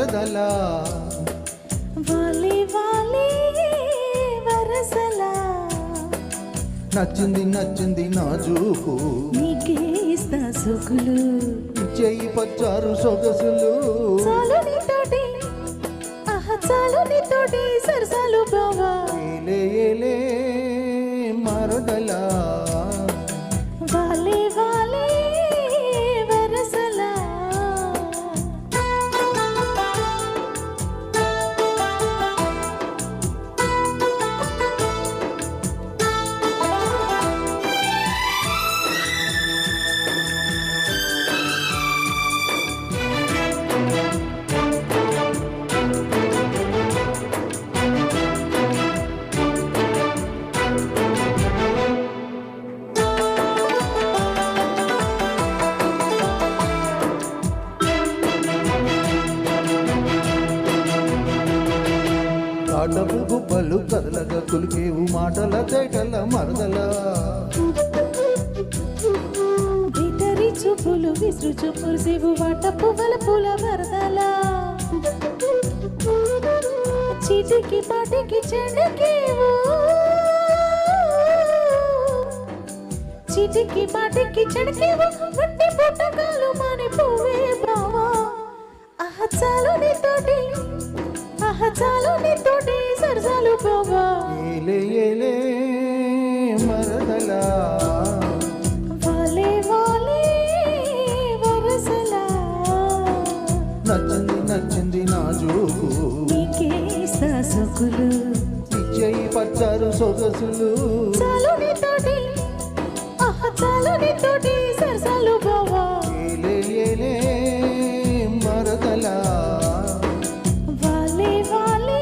మరదలా వాలే వాలే వరసలా నచ్చింది నచ్చింది నాజూకు నీకే ఇస్తా సొకులు చెయ్యి పచ్చారు సొగసులు చాలు నీతోటి చాలు నీతోటి సరసాలు బావా ఏలే ఏలే మరదలా వాలే వాలే వరసలా కాటపు గుబ్బలు కదలగా కులికేవు మాటల తేటల మరదలా బిటరి చూపులు విసురు చూపులు సివు వాట పువ్వుల పూల వరదలా చీటికి పాటికి చెడకేవు చీటికి పాటికి చెడకేవు వట్టి పుట్టకాలు మాని పువ్వే బావా చాలు నీతోటి చాలు నీతోటి సరసాలు బావా ఏలే ఏలే మరదలా వాలే వాలే వరసలా నచ్చింది నచ్చింది నాజూకు నీకే ఇస్తా సొకులు చెయ్యి పచ్చారు సొగసులు చాలు నీతోటి చాలు నీతోటి సరసాలు బావా ఏలే ఏలే మరదలా వాలే వాలే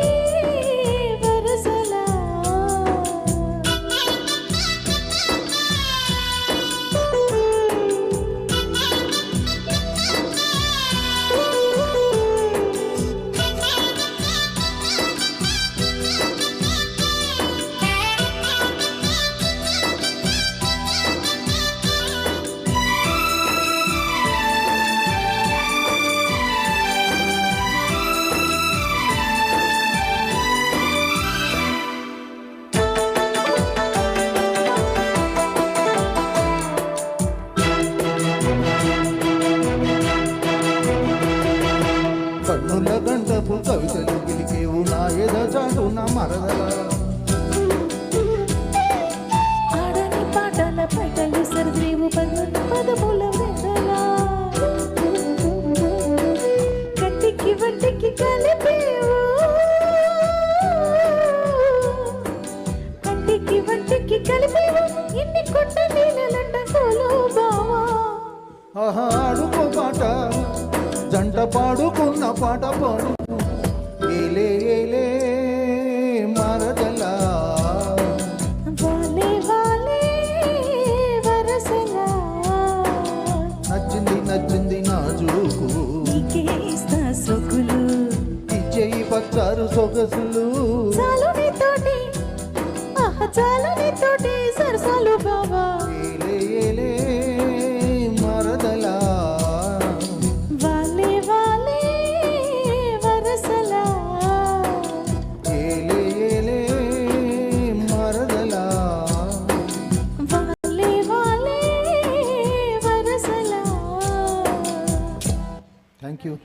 వరసలా కన్నుల గంటపు కవితలు గిలికేవు నా ఎద చాటు నా మరదలా ఆడని పాటల పైటలు సరద్రీవు పదముల వెదలా కట్టికి వట్టికి కలిపేవు కట్టికి వట్టికి కలిపేవు ఇన్ని కొట్ట నీళ్ళంట కోలు బావా ఆడుకో పాట జంట పాడుకున్న పాట పాడు ఏలే ఏలే మరదలా వాలే వాలే వరసలా నచ్చింది నచ్చింది నాజూకు నీకే ఇస్తా సొకులు చెయ్యి పచ్చారు సొగసులు చాలు నీతోటి చాలు నీతోటి సరసాలు బావా ఏలే ఏలే మరదలా వాలే వాలే వరసలా ఏలే ఏలే మరదలా వాలే వాలే వరసలా థ్యాంక్ యూ.